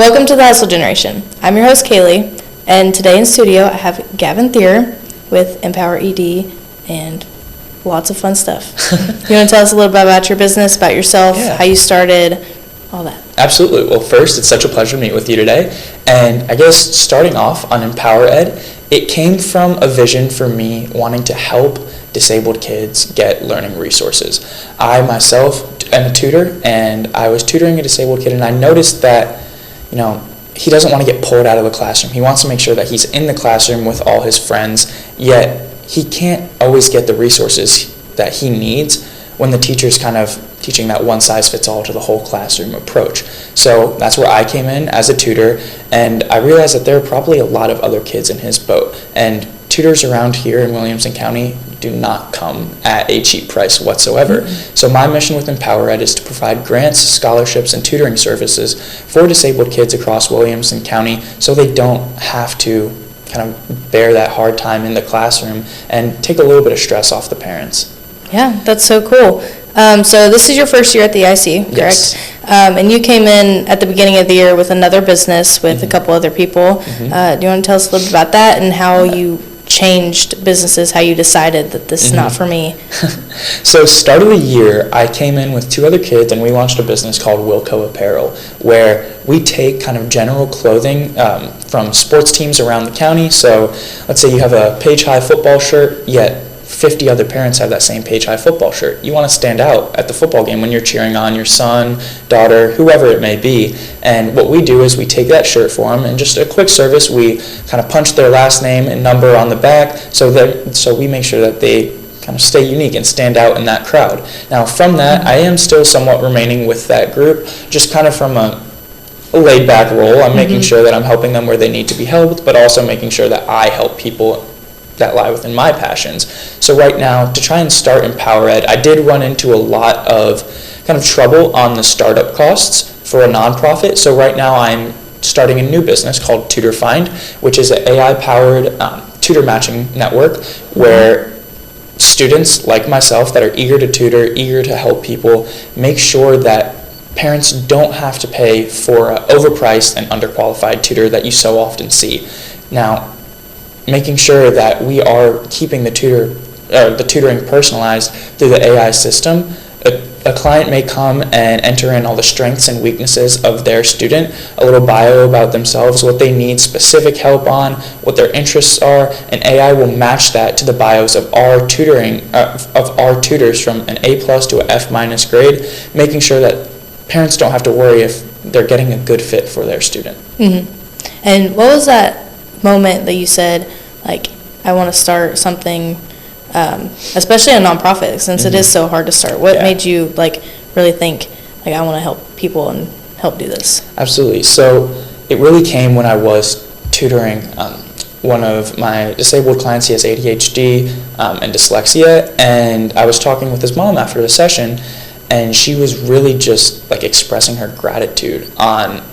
Welcome to the Hustle Generation. I'm your host, Kaylee, and today in studio I have Gavin Their with EmpowerED and lots of fun stuff. You want to tell us a little bit about your business, about yourself, how you started, all that? Absolutely. Well, first, it's such a pleasure to meet with you today. And I guess starting off on EmpowerED, it came from a vision for me wanting to help disabled kids get learning resources. I myself am a tutor, and I was tutoring a disabled kid, and I noticed that, he doesn't want to get pulled out of the classroom. He wants to make sure that he's in the classroom with all his friends, yet he can't always get the resources that he needs when the teacher's kind of teaching that one-size-fits-all to the whole classroom approach. So that's where I came in as a tutor, and I realized that there are probably a lot of other kids in his boat, and tutors around here in Williamson County do not come at a cheap price whatsoever. Mm-hmm. So my mission with EmpowerED is to provide grants, scholarships, and tutoring services for disabled kids across Williamson County so they don't have to kind of bear that hard time in the classroom and take a little bit of stress off the parents. Yeah, that's so cool. So this is your first year at the IC, correct? Yes. And you came in at the beginning of the year with another business with a couple other people. Do you want to tell us a little bit about that and how you changed businesses, how you decided that this is not for me? So start of the year, I came in with two other kids and we launched a business called Wilco Apparel, where we take kind of general clothing from sports teams around the county. So let's say you have a Page High football shirt, yet 50 other parents have that same Page High football shirt. You want to stand out at the football game when you're cheering on your son, daughter, whoever it may be. And what we do is we take that shirt for them, and just a quick service, we kind of punch their last name and number on the back so we make sure that they kind of stay unique and stand out in that crowd. Now from that, I am still somewhat remaining with that group, just kind of from a laid back role. I'm making sure that I'm helping them where they need to be helped, but also making sure that I help people that lie within my passions. So right now, to try and start EmpowerED, I did run into a lot of kind of trouble on the startup costs for a nonprofit. So right now I'm starting a new business called Tutor Find, which is an AI-powered tutor matching network where students like myself that are eager to tutor, eager to help people, make sure that parents don't have to pay for an overpriced and underqualified tutor that you so often see. Now, making sure that we are keeping the tutoring personalized through the AI system. A client may come and enter in all the strengths and weaknesses of their student, a little bio about themselves, what they need specific help on, what their interests are, and AI will match that to the bios of our tutors from an A+ to an F- grade, making sure that parents don't have to worry if they're getting a good fit for their student. And what was that moment that you said, like, I want to start something, especially a nonprofit, since it is so hard to start? What made you really think, I want to help people and help do this? Absolutely. So it really came when I was tutoring one of my disabled clients. He has ADHD and dyslexia, and I was talking with his mom after the session, and she was really just expressing her gratitude on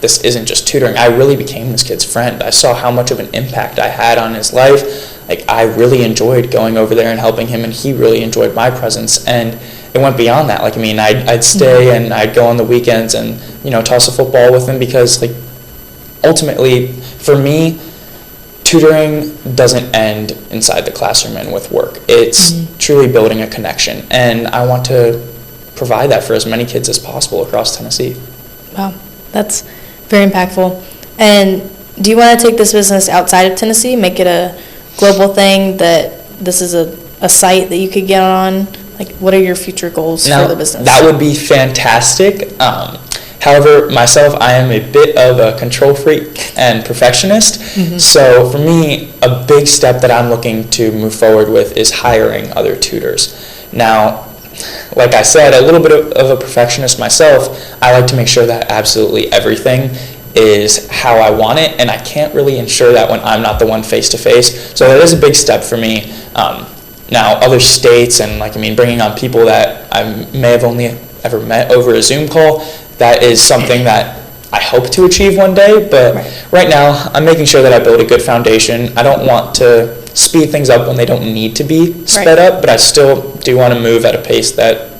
this isn't just tutoring. I really became this kid's friend. I saw how much of an impact I had on his life. I really enjoyed going over there and helping him, and he really enjoyed my presence. And it went beyond that. I'd stay and I'd go on the weekends and toss a football with him, because ultimately for me, tutoring doesn't end inside the classroom and with work. It's truly building a connection, and I want to provide that for as many kids as possible across Tennessee. Wow, that's very impactful. And do you want to take this business outside of Tennessee, make it a global thing, that this is a site that you could get on? What are your future goals for the business? That would be fantastic. However, myself, I am a bit of a control freak and perfectionist. So for me, a big step that I'm looking to move forward with is hiring other tutors. Now, like I said, a little bit of a perfectionist myself. I like to make sure that absolutely everything is how I want it, and I can't really ensure that when I'm not the one face-to-face. So that is a big step for me. Now, other states and bringing on people that I may have only ever met over a Zoom call, that is something that I hope to achieve one day, but right now I'm making sure that I build a good foundation. I don't want to speed things up when they don't need to be sped up, but I still do want to move at a pace that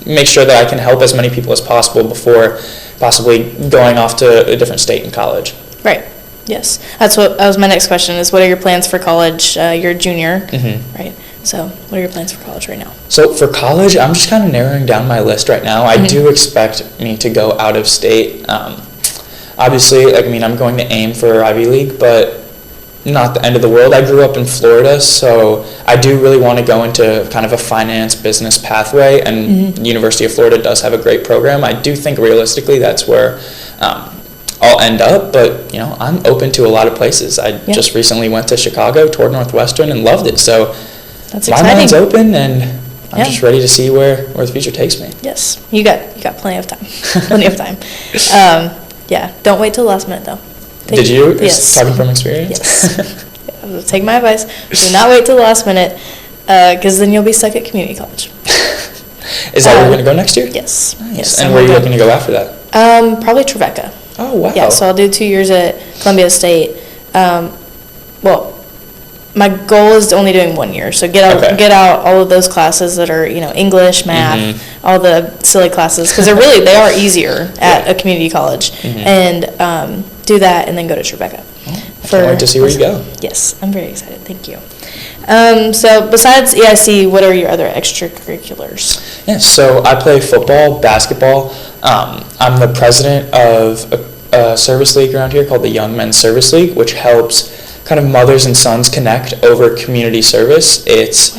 makes sure that I can help as many people as possible before Mm-hmm. possibly going off to a different state in college. Right. Yes. That was my next question is what are your plans for college? You're a junior, right? So what are your plans for college right now? So for college, I'm just kind of narrowing down my list right now. I do expect me to go out of state. Obviously, like, I mean, I'm going to aim for Ivy League, but not the end of the world. I grew up in Florida, so I do really want to go into kind of a finance business pathway, and University of Florida does have a great program. I do think realistically that's where I'll end up, but you know, I'm open to a lot of places. I just recently went to Chicago, toured Northwestern, and loved it. So that's my exciting. mind's open, and I'm just ready to see where the future takes me. Yes, you got plenty of time. Plenty of time. Yeah, don't wait till the last minute though. Did you? Yes. Talking from experience? Yes. Take my advice. Do not wait till the last minute, because then you'll be stuck at community college. Is that where you're going to go next year? Yes. Nice. Yes. And where are you looking to go after that? Probably Trevecca. Oh, wow. Yeah, so I'll do 2 years at Columbia State. Well, my goal is only doing 1 year, so get out all of those classes that are, you know, English, math, all the silly classes, because they are easier at a community college, and do that and then go to Trevecca. Can't wait to see where you go. Yes, I'm very excited. Thank you. So besides EIC, what are your other extracurriculars? Yeah, so I play football, basketball. I'm the president of a service league around here called the Young Men's Service League, which helps kind of mothers and sons connect over community service. It's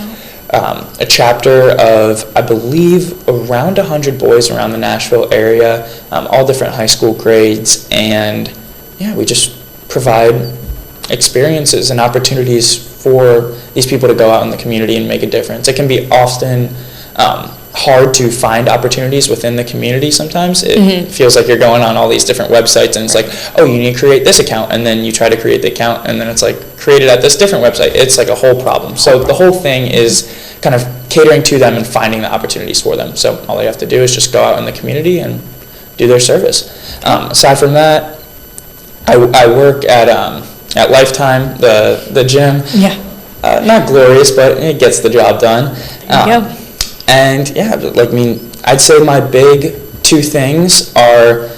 a chapter of, I believe, around 100 boys around the Nashville area, all different high school grades, and yeah, we just provide experiences and opportunities for these people to go out in the community and make a difference. It can be often hard to find opportunities within the community sometimes. It feels like you're going on all these different websites and it's like, oh, you need to create this account, and then you try to create the account and then it's like created at this different website. It's like a whole problem. So the whole thing is kind of catering to them and finding the opportunities for them. So all they have to do is just go out in the community and do their service. Aside from that, I work at Lifetime, the gym. Yeah. Not glorious, but it gets the job done. There you go. And yeah, like, I mean, I'd say my big two things are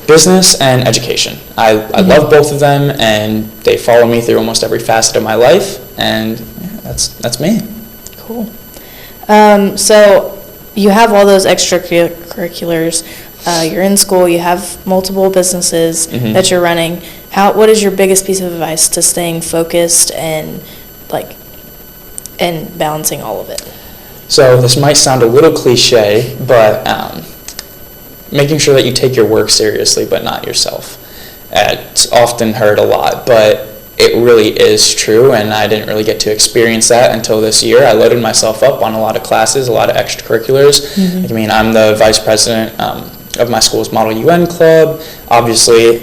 business and education. I love both of them, and they follow me through almost every facet of my life, and yeah, that's me. Cool. So you have all those extracurriculars. You're in school. You have multiple businesses that you're running. What is your biggest piece of advice to staying focused and balancing all of it? So this might sound a little cliche, but making sure that you take your work seriously, but not yourself. It's often heard a lot, but it really is true, and I didn't really get to experience that until this year. I loaded myself up on a lot of classes, a lot of extracurriculars. I mean, I'm the vice president of my school's Model UN Club, obviously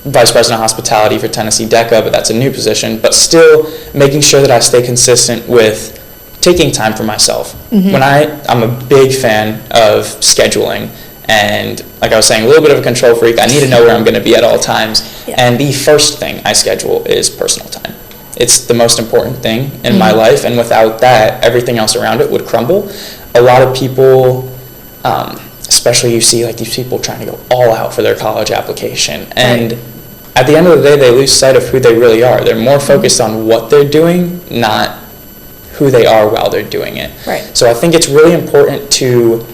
vice president of hospitality for Tennessee DECA, but that's a new position, but still making sure that I stay consistent with taking time for myself. I'm a big fan of scheduling, and like I was saying, a little bit of a control freak. I need to know where I'm going to be at all times, and the first thing I schedule is personal time. It's the most important thing in my life, and without that, everything else around it would crumble. A lot of people, especially you see like these people trying to go all out for their college application, and at the end of the day, they lose sight of who they really are. They're more focused on what they're doing, not who they are while they're doing it. Right. So I think it's really important to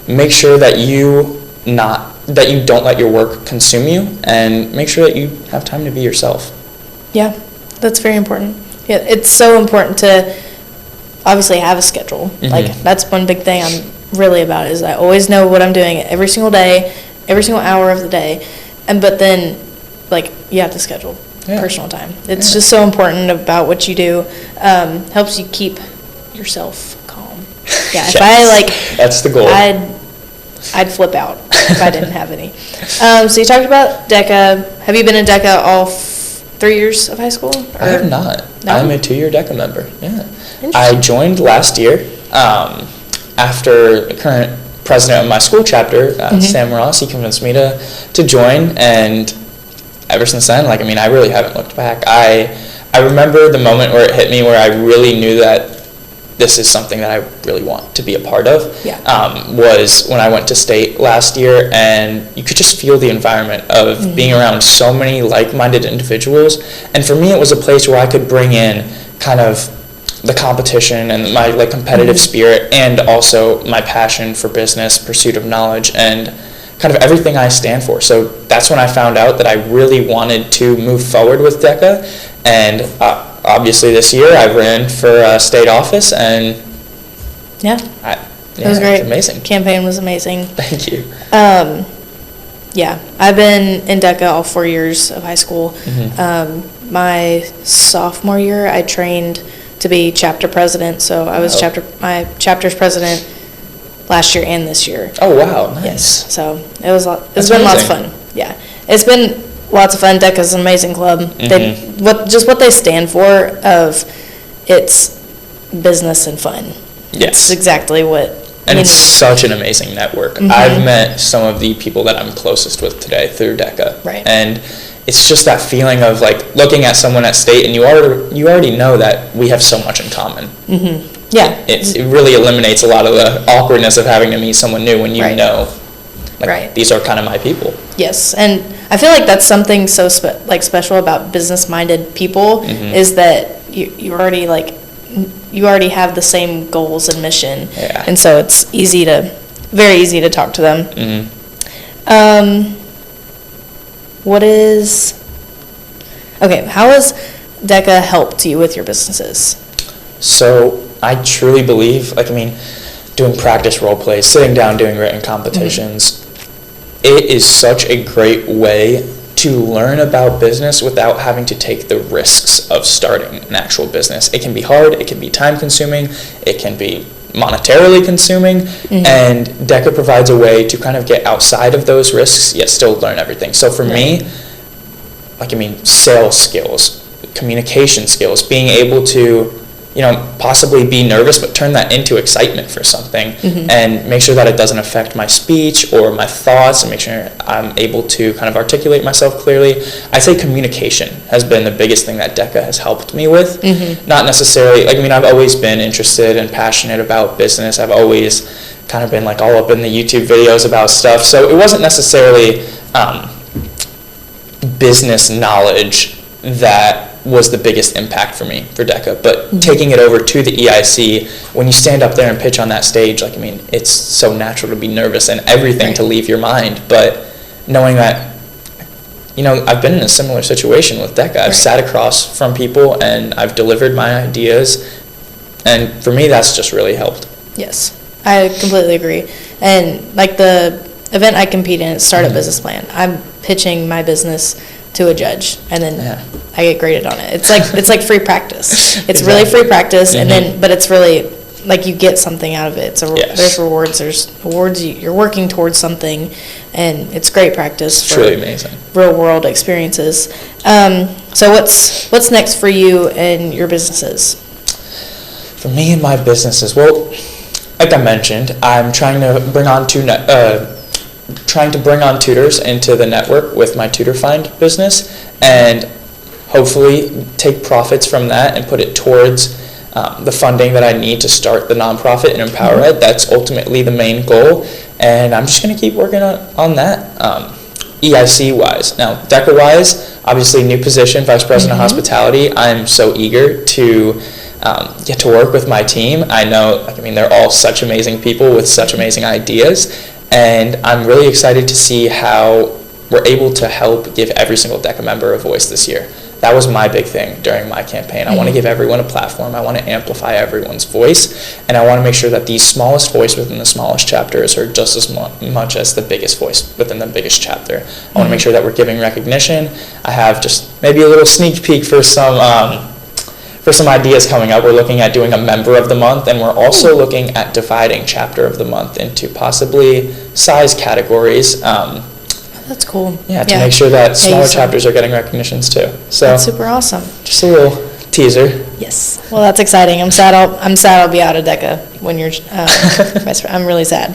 make sure that you don't let your work consume you, and make sure that you have time to be yourself. Yeah, that's very important. Yeah, it's so important to obviously have a schedule. Like, that's one big thing I'm really about, is I always know what I'm doing every single day, every single hour of the day, but then like you have to schedule personal time. It's just so important about what you do. Helps you keep yourself calm. Yeah, if I that's the goal. I'd flip out if I didn't have any. So you talked about DECA. Have you been in DECA all 3 years of high school? I have not. No? I'm a 2-year DECA member. Yeah. I joined last year after the current president of my school chapter, Sam Ross. He convinced me to join, and ever since then, like, I mean, I really haven't looked back. I remember the moment where it hit me, where I really knew that this is something that I really want to be a part of, Yeah. Was when I went to state last year, and you could just feel the environment of being around so many like-minded individuals. And for me, it was a place where I could bring in kind of the competition and my like competitive spirit, and also my passion for business, pursuit of knowledge, and kind of everything I stand for. So that's when I found out that I really wanted to move forward with DECA. And obviously this year I ran for state office, and It was great. It's amazing. Campaign was amazing. Thank you. Yeah, I've been in DECA all 4 years of high school. My sophomore year, I trained to be chapter president, so I was my chapter's president last year and this year. Oh wow, nice. Yes, so it's That's been lots of amazing. fun. Yeah, it's been lots of fun. DECA's an amazing club. What they stand for, it's business and fun. Yes. It's exactly what. And it's such an amazing network. I've met some of the people that I'm closest with today through DECA. Right. And it's just that feeling of like looking at someone at state, and you already know that we have so much in common. Yeah. It really eliminates a lot of the awkwardness of having to meet someone new when you know, like, these are kind of my people. Yes, and I feel like that's something so special about business-minded people, is that you already have the same goals and mission, and so it's very easy to talk to them. How has DECA helped you with your businesses? So I truly believe, doing practice role plays, sitting down, doing written competitions, it is such a great way to learn about business without having to take the risks of starting an actual business. It can be hard, it can be time consuming, it can be monetarily consuming, and DECA provides a way to kind of get outside of those risks yet still learn everything. So for me, sales skills, communication skills, being able to possibly be nervous but turn that into excitement for something, and make sure that it doesn't affect my speech or my thoughts, and make sure I'm able to kind of articulate myself clearly. I'd say communication has been the biggest thing that DECA has helped me with. Not necessarily, I've always been interested and passionate about business. I've always kind of been like all up in the YouTube videos about stuff, so it wasn't necessarily business knowledge that was the biggest impact for me for DECA, but taking it over to the EIC, when you stand up there and pitch on that stage, it's so natural to be nervous and everything to leave your mind, but knowing that, I've been in a similar situation with DECA. I've sat across from people and I've delivered my ideas, and for me that's just really helped. Yes, I completely agree. And the event I compete in, Startup Business Plan, I'm pitching my business to a judge, and then I get graded on it. It's like free practice. It's really free practice, and then but it's really you get something out of it. So there's rewards, there's awards. You're working towards something, and it's great practice. It's truly amazing. Real world experiences. So what's next for you and your businesses? For me and my businesses, well, like I mentioned, I'm trying to bring on tutors into the network with my Tutor Find business, and hopefully take profits from that and put it towards the funding that I need to start the nonprofit and EmpowerED. That's ultimately the main goal, and I'm just going to keep working on that. EIC wise, now DECA wise, obviously new position, Vice President of Hospitality. I'm so eager to get to work with my team. I know, they're all such amazing people with such amazing ideas, and I'm really excited to see how we're able to help give every single DECA member a voice this year. That was my big thing during my campaign. I want to give everyone a platform. I want to amplify everyone's voice, and I want to make sure that the smallest voice within the smallest chapter is heard just as much as the biggest voice within the biggest chapter. I want to make sure that we're giving recognition. I have just maybe a little sneak peek for some ideas coming up. We're looking at doing a member of the month, and we're also looking at dividing chapter of the month into possibly size categories. That's cool. Yeah, to make sure that smaller chapters are getting recognitions too. So that's super awesome. Just a little teaser. Yes. Well, that's exciting. I'm sad I'll be out of DECA when you're. I'm really sad.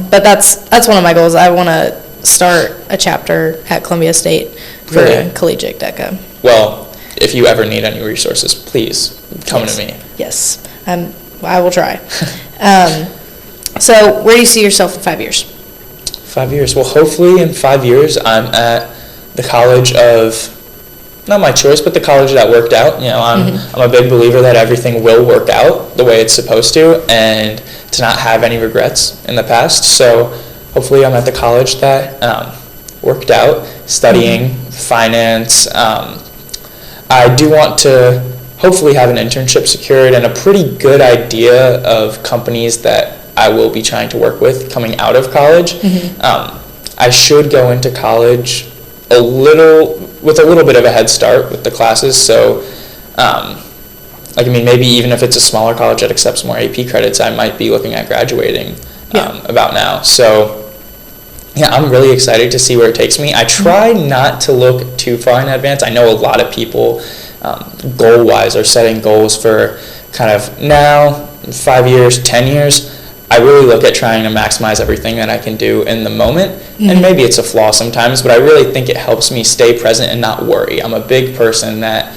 But that's one of my goals. I want to start a chapter at Columbia State for collegiate DECA. Well, if you ever need any resources, please come to me. Yes. I will try. So where do you see yourself in 5 years? 5 years. Well, hopefully in 5 years, I'm at the college of, not my choice, but the college that worked out. You know, I'm a big believer that everything will work out the way it's supposed to, and to not have any regrets in the past. So hopefully I'm at the college that worked out, studying finance. I do want to hopefully have an internship secured and a pretty good idea of companies that I will be trying to work with coming out of college. I should go into college with a little bit of a head start with the classes. So, maybe even if it's a smaller college that accepts more AP credits, I might be looking at graduating about now. So, yeah, I'm really excited to see where it takes me. I try not to look too far in advance. I know a lot of people, goal-wise, are setting goals for kind of now, 5 years, 10 years. I really look at trying to maximize everything that I can do in the moment. And maybe it's a flaw sometimes, but I really think it helps me stay present and not worry. I'm a big person that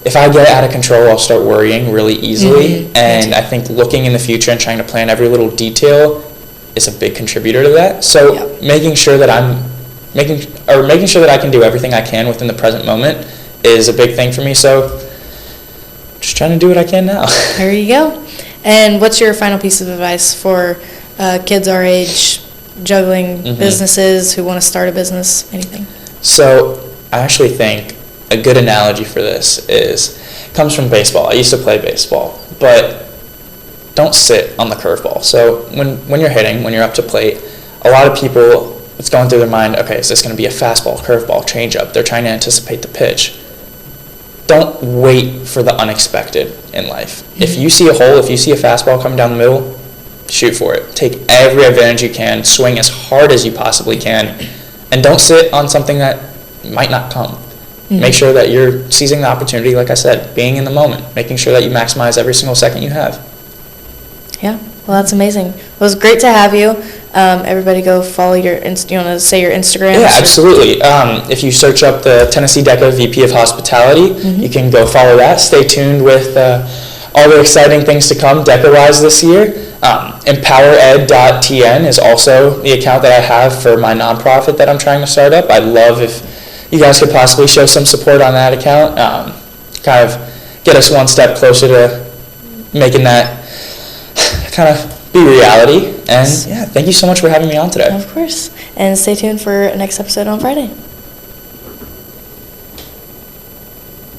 if I get out of control, I'll start worrying really easily. And I think looking in the future and trying to plan every little detail is a big contributor to that. So making sure that making sure that I can do everything I can within the present moment is a big thing for me. So just trying to do what I can now. There you go. And what's your final piece of advice for kids our age, juggling businesses, who want to start a business, anything? So I actually think a good analogy for this comes from baseball. I used to play baseball, but don't sit on the curveball. So when you're hitting, when you're up to plate, a lot of people, it's going through their mind, okay, is this going to be a fastball, curveball, changeup? They're trying to anticipate the pitch. Don't wait for the unexpected in life. If you see a hole, if you see a fastball coming down the middle, shoot for it. Take every advantage you can, swing as hard as you possibly can, and don't sit on something that might not come. Make sure that you're seizing the opportunity, like I said, being in the moment, making sure that you maximize every single second you have. Yeah, well, that's amazing. Well, it was great to have you. Everybody go follow you want to say your Instagram? Yeah, absolutely. If you search up the Tennessee DECA VP of Hospitality, you can go follow that. Stay tuned with all the exciting things to come DECA-wise this year. EmpowerED.tn is also the account that I have for my nonprofit that I'm trying to start up. I'd love if you guys could possibly show some support on that account, kind of get us one step closer to making that kind of be reality. And yeah, thank you so much for having me on today. Of course. And stay tuned for next episode on Friday.